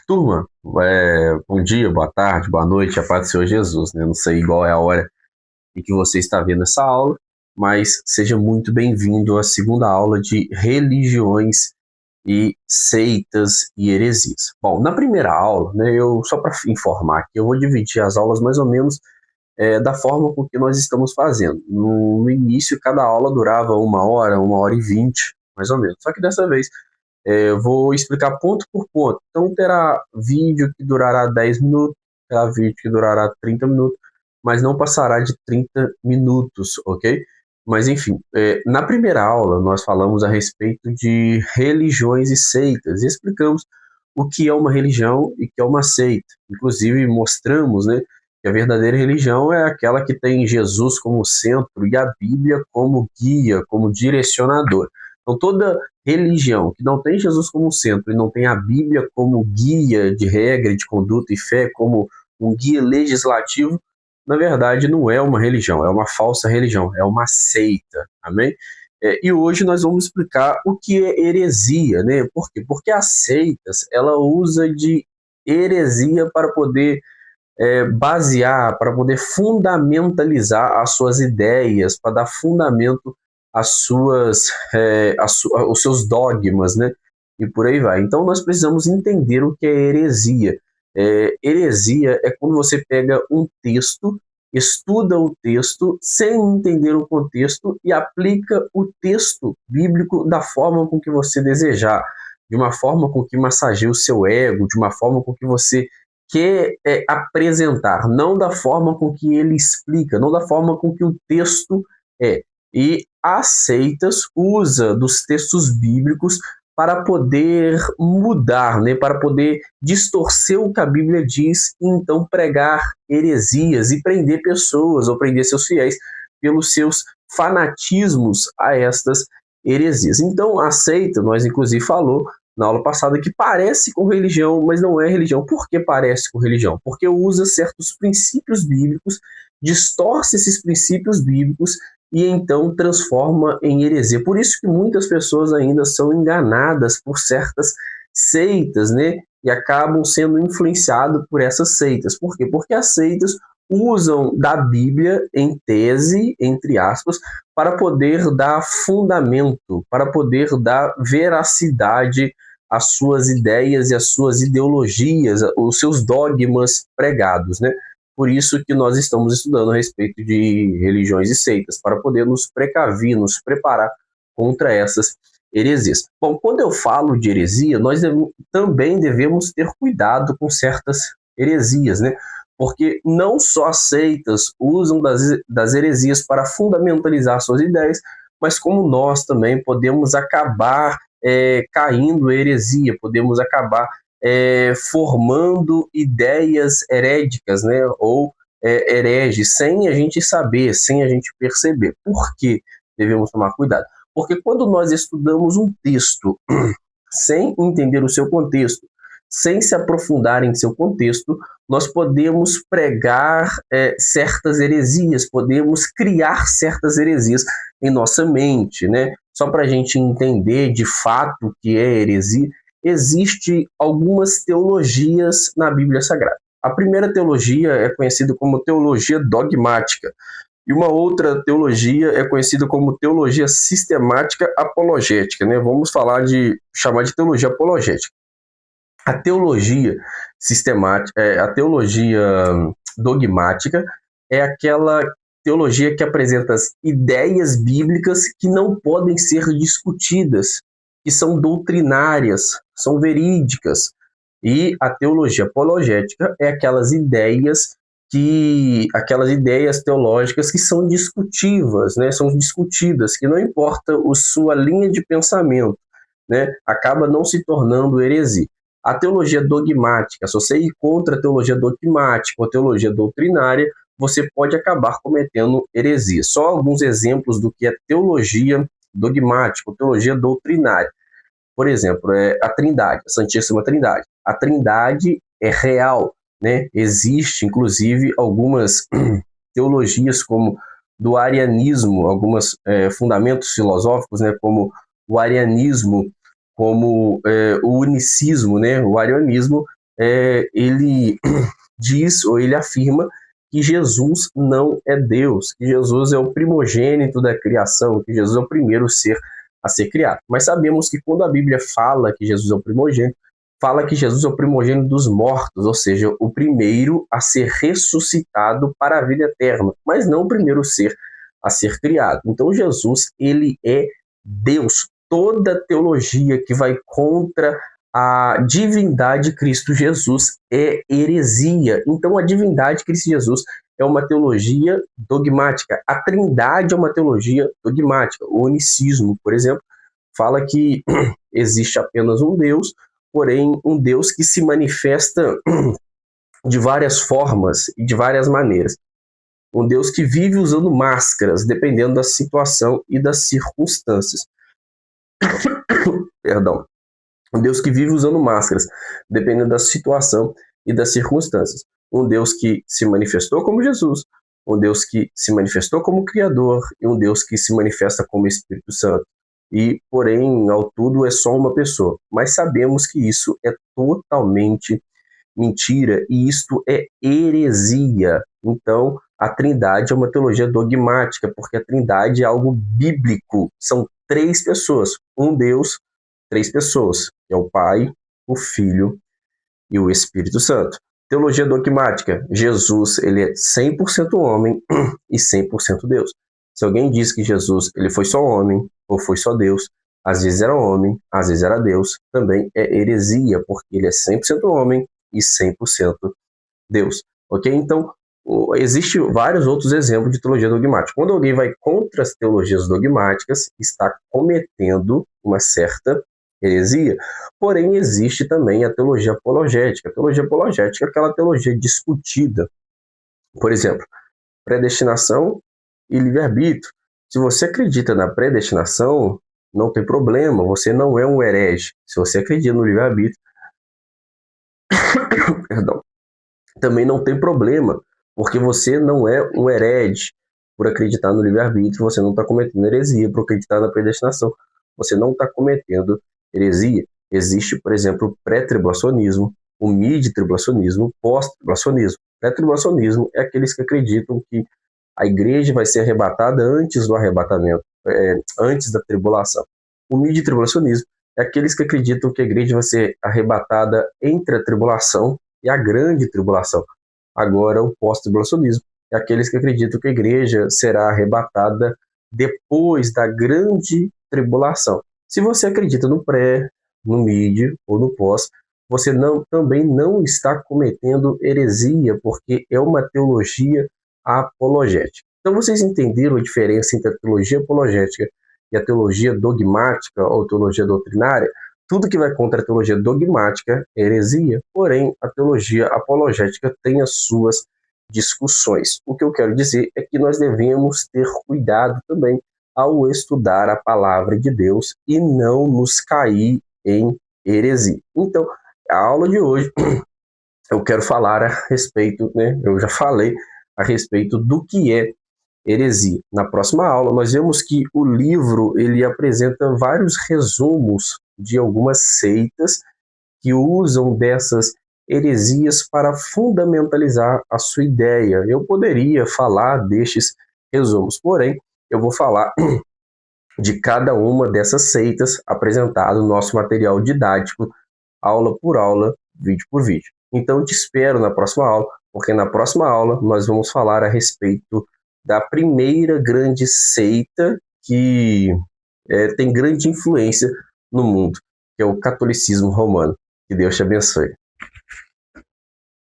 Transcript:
Turma, bom dia, boa tarde, boa noite, a paz do Senhor Jesus, né? Não sei igual é a hora em que você está vendo essa aula, mas seja muito bem-vindo à segunda aula de religiões e seitas e heresias. Bom, na primeira aula, né, só para informar que eu vou dividir as aulas mais ou menos da forma com que nós estamos fazendo. No início, cada aula durava 1 hora, 1 hora e 20, mais ou menos. Só que dessa vez eu vou explicar ponto por ponto. Então, terá vídeo que durará 10 minutos, terá vídeo que durará 30 minutos, mas não passará de 30 minutos, ok? Mas, enfim, na primeira aula, nós falamos a respeito de religiões e seitas, e explicamos o que é uma religião e o que é uma seita. Inclusive, mostramos, né, que a verdadeira religião é aquela que tem Jesus como centro e a Bíblia como guia, como direcionador. Então, toda religião que não tem Jesus como centro e não tem a Bíblia como guia de regra, de conduta e fé, como um guia legislativo, na verdade não é uma religião, é uma falsa religião, é uma seita, amém? E hoje nós vamos explicar o que é heresia, né? Por quê? Porque as seitas, ela usa de heresia para poder basear, para poder fundamentalizar as suas ideias, para dar fundamento aos seus dogmas, né? E por aí vai. Então nós precisamos entender o que é heresia. Heresia é quando você pega um texto, estuda o texto sem entender o contexto e aplica o texto bíblico da forma com que você desejar, de uma forma com que massageie o seu ego, de uma forma com que você quer apresentar, não da forma com que ele explica, não da forma com que o texto é. E as seitas usa dos textos bíblicos para poder mudar, né, para poder distorcer o que a Bíblia diz e então pregar heresias e prender pessoas ou prender seus fiéis pelos seus fanatismos a estas heresias. Então, a seita, nós inclusive falou na aula passada que parece com religião, mas não é religião. Por que parece com religião? Porque usa certos princípios bíblicos, distorce esses princípios bíblicos e então transforma em heresia. Por isso que muitas pessoas ainda são enganadas por certas seitas, né? E acabam sendo influenciados por essas seitas. Por quê? Porque as seitas usam da Bíblia em tese, entre aspas, para poder dar fundamento, para poder dar veracidade às suas ideias e às suas ideologias, os seus dogmas pregados, né? Por isso que nós estamos estudando a respeito de religiões e seitas, para poder nos precaver, nos preparar contra essas heresias. Bom, quando eu falo de heresia, nós também devemos ter cuidado com certas heresias, né? Porque não só as seitas usam das heresias para fundamentalizar suas ideias, mas como nós também podemos acabar caindo em heresia, podemos acabar formando ideias herédicas, né, ou hereges, sem a gente saber, sem a gente perceber. Por que devemos tomar cuidado? Porque quando nós estudamos um texto sem entender o seu contexto, sem se aprofundar em seu contexto, nós podemos pregar certas heresias, podemos criar certas heresias em nossa mente, né? Só para a gente entender de fato o que é heresia, existe algumas teologias na Bíblia Sagrada. A primeira teologia é conhecida como teologia dogmática, e uma outra teologia é conhecida como teologia sistemática apologética, né? Vamos chamar de teologia apologética. A teologia sistemática, a teologia dogmática é aquela teologia que apresenta as ideias bíblicas que não podem ser discutidas, que são doutrinárias, são verídicas. E a teologia apologética é aquelas ideias teológicas que são discutivas, né? São discutidas, que não importa a sua linha de pensamento, né? Acaba não se tornando heresia. A teologia dogmática, se você ir contra a teologia dogmática ou a teologia doutrinária, você pode acabar cometendo heresia. Só alguns exemplos do que é teologia dogmática, teologia doutrinária. Por exemplo, a Trindade, a Santíssima Trindade. A Trindade é real, né? Existe, inclusive, algumas teologias como do arianismo, alguns fundamentos filosóficos, né? Como o arianismo como o unicismo, né? O arianismo, ele diz ou ele afirma que Jesus não é Deus, que Jesus é o primogênito da criação, que Jesus é o primeiro ser a ser criado. Mas sabemos que quando a Bíblia fala que Jesus é o primogênito, fala que Jesus é o primogênito dos mortos, ou seja, o primeiro a ser ressuscitado para a vida eterna, mas não o primeiro ser a ser criado. Então Jesus, ele é Deus. Toda teologia que vai contra a divindade de Cristo Jesus é heresia. Então a divindade de Cristo Jesus é uma teologia dogmática. A trindade é uma teologia dogmática. O unicismo, por exemplo, fala que existe apenas um Deus, porém um Deus que se manifesta de várias formas e de várias maneiras. Um Deus que vive usando máscaras, dependendo da situação e das circunstâncias. Perdão. Um Deus que vive usando máscaras, dependendo da situação e das circunstâncias. Um Deus que se manifestou como Jesus, um Deus que se manifestou como Criador e um Deus que se manifesta como Espírito Santo. E, porém, ao tudo é só uma pessoa. Mas sabemos que isso é totalmente mentira e isto é heresia. Então, a Trindade é uma teologia dogmática, porque a Trindade é algo bíblico. São três pessoas, um Deus, três pessoas, é o Pai, o Filho e o Espírito Santo. Teologia dogmática, Jesus, ele é 100% homem e 100% Deus. Se alguém diz que Jesus, ele foi só homem ou foi só Deus, às vezes era homem, às vezes era Deus, também é heresia, porque ele é 100% homem e 100% Deus. Ok? Então, existem vários outros exemplos de teologia dogmática. Quando alguém vai contra as teologias dogmáticas, está cometendo uma certa heresia. Porém, existe também a teologia apologética. A teologia apologética é aquela teologia discutida. Por exemplo, predestinação e livre-arbítrio. Se você acredita na predestinação, não tem problema, você não é um herege. Se você acredita no livre-arbítrio, perdão, também não tem problema, porque você não é um herege por acreditar no livre-arbítrio, você não está cometendo heresia por acreditar na predestinação, você não está cometendo heresia. Existe, por exemplo, o pré-tribulacionismo, o mid-tribulacionismo, o pós-tribulacionismo. Pré-tribulacionismo é aqueles que acreditam que a igreja vai ser arrebatada antes do arrebatamento, antes da tribulação. O mid-tribulacionismo é aqueles que acreditam que a igreja vai ser arrebatada entre a tribulação e a grande tribulação. Agora, o pós-tribulacionismo é aqueles que acreditam que a igreja será arrebatada depois da grande tribulação. Se você acredita no pré, no mid ou no pós, você também não está cometendo heresia, porque é uma teologia apologética. Então, vocês entenderam a diferença entre a teologia apologética e a teologia dogmática ou teologia doutrinária? Tudo que vai contra a teologia dogmática é heresia, porém a teologia apologética tem as suas discussões. O que eu quero dizer é que nós devemos ter cuidado também ao estudar a palavra de Deus e não nos cair em heresia. Então, a aula de hoje eu quero falar a respeito, eu já falei a respeito do que é heresia. Na próxima aula, nós vemos que o livro ele apresenta vários resumos de algumas seitas que usam dessas heresias para fundamentalizar a sua ideia. Eu poderia falar destes resumos, porém, eu vou falar de cada uma dessas seitas apresentado no nosso material didático, aula por aula, vídeo por vídeo. Então, eu te espero na próxima aula, porque na próxima aula nós vamos falar a respeito da primeira grande seita que tem grande influência no mundo, que é o catolicismo romano. Que Deus te abençoe.